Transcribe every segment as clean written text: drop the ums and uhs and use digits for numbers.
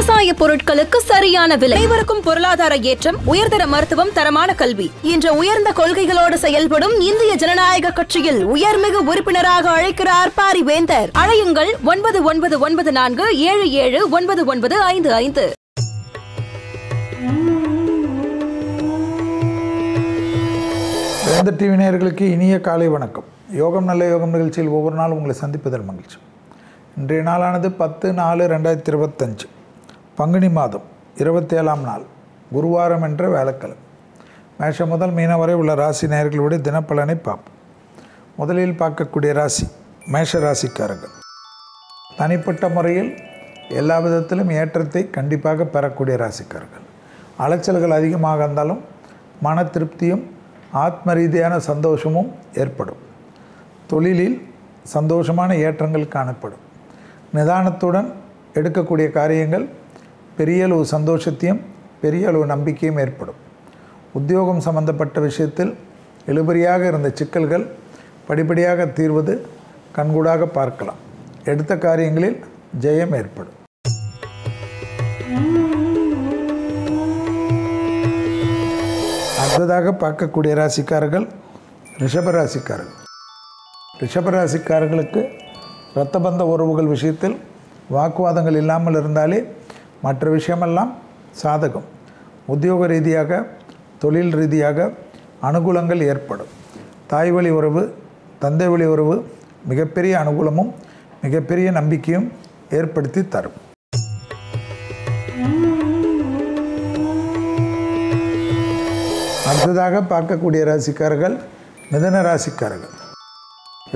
விவசாய பொருட்களுக்கு சரியான விலை. அனைவருக்கும் பொருளாதார ஏற்றம், உயர்தர மருத்துவம், தரமான கல்வி என்ற உயர்ந்த கொள்கைகளோடு செயல்படும் இந்திய ஜனநாயக கட்சியில் உயர்மிகு உறுப்பினராக அழைக்கிறார் பாரிவேந்தர். அழையுங்கள் 9914779955. வேந்தர் டிவி நேயர்களுக்கு இனிய காலை வணக்கம். யோகம் நல்ல யோகம் நிகழ்ச்சியில் ஒவ்வொரு நாளும் உங்களை சந்திப்பதில் மகிழ்ச்சி. இன்றைய நாளானது 10/4/2025 பங்குனி மாதம் 27ஆம் நாள் குருவாரம் என்ற வேலைக்கிழமை. மேஷம் முதல் மீனம் வரை உள்ள ராசி நேயர்களுடைய தினப்பலனை பார்ப்போம். முதலில் பார்க்கக்கூடிய ராசி மேஷ ராசிக்காரர்கள். தனிப்பட்ட முறையில் எல்லா விதத்திலும் ஏற்றத்தை கண்டிப்பாக பெறக்கூடிய ராசிக்காரர்கள். அலைச்சல்கள் அதிகமாக இருந்தாலும் மன திருப்தியும் ஆத்ம ரீதியான சந்தோஷமும் ஏற்படும். தொழிலில் சந்தோஷமான ஏற்றங்கள் காணப்படும். நிதானத்துடன் எடுக்கக்கூடிய காரியங்கள் பெரிய அளவு சந்தோஷத்தையும் பெரிய அளவு நம்பிக்கையும் ஏற்படும். உத்தியோகம் சம்பந்தப்பட்ட விஷயத்தில் இழுபறியாக இருந்த சிக்கல்கள் படிப்படியாக தீர்வது கண்கூடாக பார்க்கலாம். எடுத்த காரியங்களில் ஜெயம் ஏற்படும். அடுத்ததாக பார்க்கக்கூடிய ராசிக்காரர்கள் ரிஷபராசிக்காரர்கள். ரிஷபராசிக்காரர்களுக்கு இரத்தபந்த உறவுகள் விஷயத்தில் வாக்குவாதங்கள் இல்லாமல் இருந்தாலே மற்ற விஷயமெல்லாம் சாதகம். உத்தியோக ரீதியாக தொழில் ரீதியாக அனுகூலங்கள் ஏற்படும். தாய் வழி உறவு தந்தை வழி உறவு மிகப்பெரிய அனுகூலமும் மிகப்பெரிய நம்பிக்கையும் ஏற்படுத்தி தரும். அடுத்ததாக பார்க்கக்கூடிய ராசிக்காரர்கள் மிதுன ராசிக்காரர்கள்.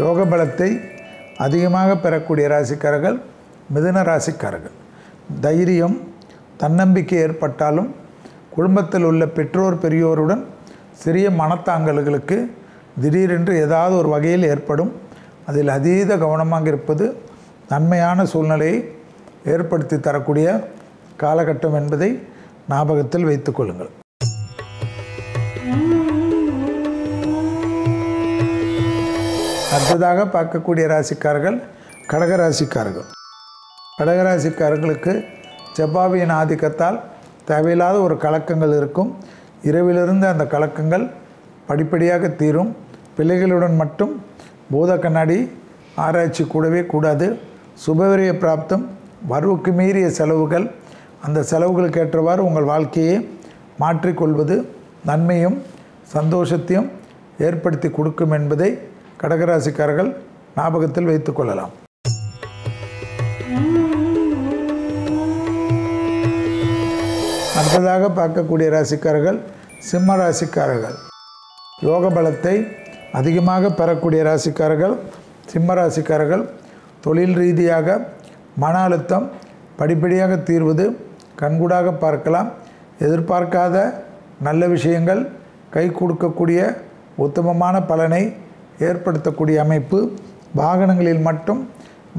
யோக பலத்தை அதிகமாக பெறக்கூடிய ராசிக்காரர்கள் மிதுன ராசிக்காரர்கள். தைரியம் தன்னம்பிக்கை ஏற்பட்டாலும் குடும்பத்தில் உள்ள பெற்றோர் பெரியோருடன் சிறிய மனத்தாங்கல்களுக்கு திடீரென்று ஏதாவது ஒரு வகையில் ஏற்படும். அதில் அதீத கவனமாக இருப்பது நன்மையான சூழ்நிலையை ஏற்படுத்தி தரக்கூடிய காலகட்டம் என்பதை ஞாபகத்தில் வைத்துக் கொள்ளுங்கள். அடுத்ததாக பார்க்கக்கூடிய ராசிக்காரர்கள் கடகராசிக்காரர்கள். கடகராசிக்காரர்களுக்கு செவ்வாயின் ஆதிக்கத்தால் தேவையில்லாத ஒரு கலக்கங்கள் இருக்கும். இரவிலிருந்து அந்த கலக்கங்கள் படிப்படியாக தீரும். பிள்ளைகளுடன் மட்டும் பூத கண்ணாடி ஆராய்ச்சி கூடவே கூடாது. சுபவிரிய பிராப்தம், வரவுக்கு மீறிய செலவுகள், அந்த செலவுகளுக்கு ஏற்றவாறு உங்கள் வாழ்க்கையை மாற்றிக்கொள்வது நன்மையும் சந்தோஷத்தையும் ஏற்படுத்தி கொடுக்கும் என்பதை கடகராசிக்காரர்கள் ஞாபகத்தில் வைத்துக் கொள்ளலாம். அடுத்ததாக பார்க்கக்கூடிய ராசிக்காரர்கள் சிம்ம ராசிக்காரர்கள். யோக பலத்தை அதிகமாக பெறக்கூடிய ராசிக்காரர்கள் சிம்ம ராசிக்காரர்கள். தொழில் ரீதியாக மன அழுத்தம் படிப்படியாக தீர்வது கண்கூடாக பார்க்கலாம். எதிர்பார்க்காத நல்ல விஷயங்கள் கை கொடுக்கக்கூடிய உத்தமமான பலனை ஏற்படுத்தக்கூடிய அமைப்பு. வாகனங்களில் மட்டும்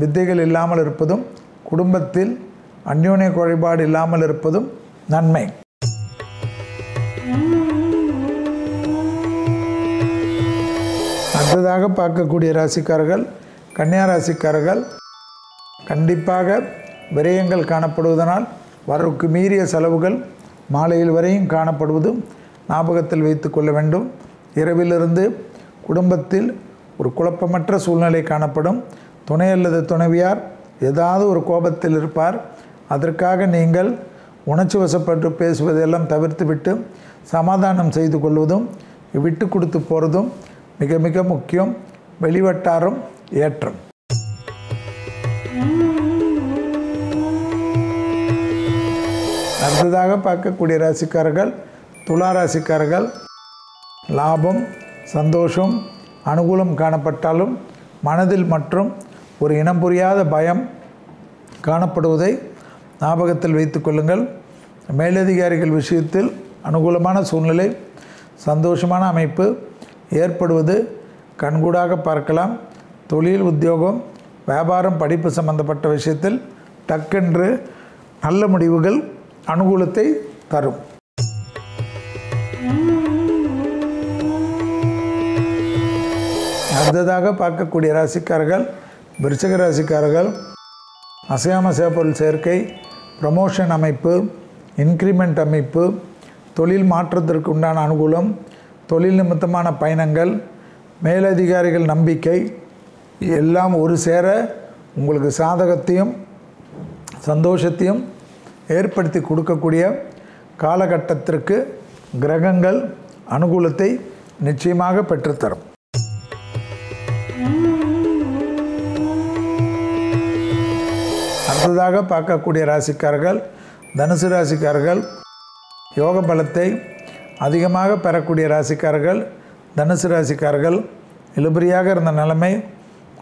வித்தைகள் இல்லாமல் இருப்பதும் குடும்பத்தில் அந்யோன்ய குறைபாடு இல்லாமல் இருப்பதும் நன்மை. அடுத்ததாக பார்க்கக்கூடிய ராசிக்காரர்கள் கன்னியா ராசிக்காரர்கள். கண்டிப்பாக விரயங்கள் காணப்படுவதனால் வரவுக்கு மீறிய செலவுகள் மாலையில் வரையும் காணப்படுவதும் ஞாபகத்தில் வைத்து கொள்ள வேண்டும். இரவிலிருந்து குடும்பத்தில் ஒரு குழப்பமற்ற சூழ்நிலை காணப்படும். துணை அல்லது துணைவியார் ஏதாவது ஒரு கோபத்தில் இருப்பார். அதற்காக நீங்கள் உணர்ச்சி வசப்பட்டு பேசுவதெல்லாம் தவிர்த்துவிட்டு சமாதானம் செய்து கொள்வதும் விட்டு கொடுத்து போகிறதும் மிக மிக முக்கியம். வெளிவட்டாரம் ஏற்றம். அடுத்ததாக பார்க்கக்கூடிய ராசிக்காரர்கள் துலா ராசிக்காரர்கள். லாபம் சந்தோஷம் அனுகூலம் காணப்பட்டாலும் மனதில் மற்றும் ஒரு இனம் புரியாத பயம் காணப்படுவதை ஞாபகத்தில் வைத்து கொள்ளுங்கள். மேலதிகாரிகள் விஷயத்தில் அனுகூலமான சூழ்நிலை சந்தோஷமான அமைப்பு ஏற்படுவது கண்கூடாக பார்க்கலாம். தொழில் உத்தியோகம் வியாபாரம் படிப்பு சம்பந்தப்பட்ட விஷயத்தில் டக்கென்று நல்ல முடிவுகள் அனுகூலத்தை தரும். அடுத்ததாக பார்க்கக்கூடிய ராசிக்காரர்கள் விருச்சிக ராசிக்காரர்கள். அசையாம சேப்பொருள் சேர்க்கை ப்ரமோஷன் அமைப்பு, இன்க்ரிமெண்ட் அமைப்பு, தொழில் மாற்றத்திற்கு உண்டான அனுகூலம், தொழில் நிமித்தமான பயணங்கள், மேலதிகாரிகள் நம்பிக்கை எல்லாம் ஒரு சேர உங்களுக்கு சாதகத்தையும் சந்தோஷத்தையும் ஏற்படுத்தி கொடுக்கக்கூடிய காலகட்டத்திற்கு கிரகங்கள் அனுகூலத்தை நிச்சயமாக பெற்றுத்தரும். அடுத்ததாக பார்க்கக்கூடிய ராசிக்காரர்கள் தனுசு ராசிக்காரர்கள். யோக பலத்தை அதிகமாக பெறக்கூடிய ராசிக்காரர்கள் தனுசு ராசிக்காரர்கள். இழுபறியாக இருந்த நிலைமை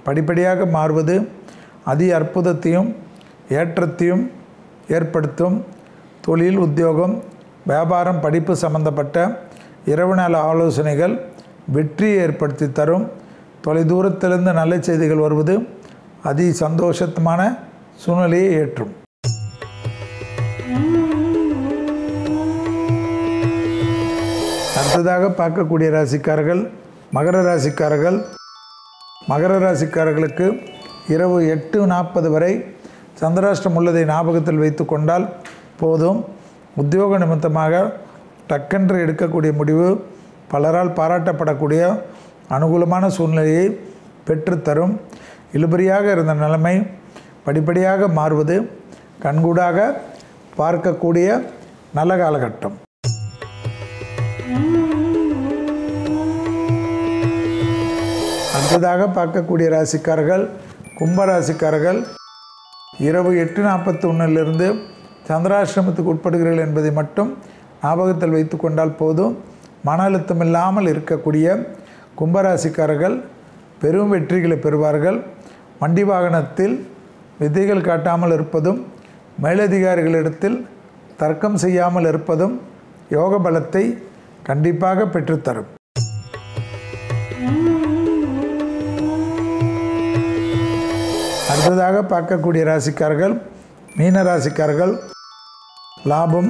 படிப்படியாக மாறுவது அதி அற்புதத்தையும் ஏற்றத்தையும் ஏற்படுத்தும். தொழில், உத்தியோகம், வியாபாரம், படிப்பு சம்பந்தப்பட்ட இரவு நேர ஆலோசனைகள் வெற்றியை ஏற்படுத்தி தரும். தொலைதூரத்திலிருந்து நல்ல செய்திகள் வருவது அதி சந்தோஷமான சூழ்நிலையை ஏற்றும். அடுத்ததாக பார்க்கக்கூடிய ராசிக்காரர்கள் மகர ராசிக்காரர்கள். மகர ராசிக்காரர்களுக்கு இரவு 8:40 வரை சந்திராஷ்டம் உள்ளதை ஞாபகத்தில் வைத்து கொண்டால் போதும். உத்தியோக நிமித்தமாக டக்கென்று எடுக்கக்கூடிய முடிவு பலரால் பாராட்டப்படக்கூடிய அனுகூலமான சூழ்நிலையை பெற்றுத்தரும். இழுபறியாக இருந்த நிலைமை படிப்படியாக மாறுவது கண்கூடாக பார்க்கக்கூடிய நல்ல காலகட்டம். அடுத்ததாக பார்க்கக்கூடிய ராசிக்காரர்கள் கும்பராசிக்காரர்கள். இரவு 8:41 சந்திராசிரமத்துக்கு உட்படுகிறீர்கள் என்பதை மட்டும் ஞாபகத்தில் வைத்து கொண்டால் போதும். மன அழுத்தம் இல்லாமல் இருக்கக்கூடிய கும்பராசிக்காரர்கள் பெரும் வெற்றிகளை பெறுவார்கள். வண்டி வாகனத்தில் வித்தைகள் காட்டாமல் இருப்பதும், மேலதிகாரிகளிடத்தில் தர்க்கம் செய்யாமல் இருப்பதும் யோக பலத்தை கண்டிப்பாக பெற்றுத்தரும். அடுத்ததாக பார்க்கக்கூடிய ராசிக்காரர்கள் மீன ராசிக்காரர்கள். லாபம்,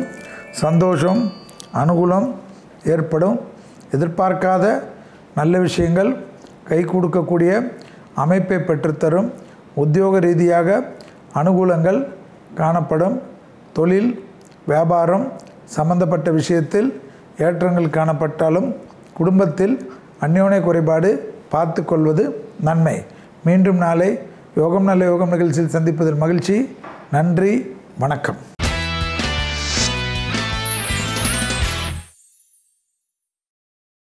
சந்தோஷம், அனுகூலம் ஏற்படும். எதிர்பார்க்காத நல்ல விஷயங்கள் கை கொடுக்கக்கூடிய அமைப்பை பெற்றுத்தரும். உத்தியோக ரீதியாக அனுகூலங்கள் காணப்படும். தொழில், வியாபாரம் சம்பந்தப்பட்ட விஷயத்தில் ஏற்றங்கள் காணப்பட்டாலும் குடும்பத்தில் அந்யோன்ய குறைபாடு பார்த்து கொள்வது நன்மை. மீண்டும் நாளை யோகம் நல்ல யோகம் நிகழ்ச்சியில் சந்திப்பதில் மகிழ்ச்சி. நன்றி, வணக்கம்.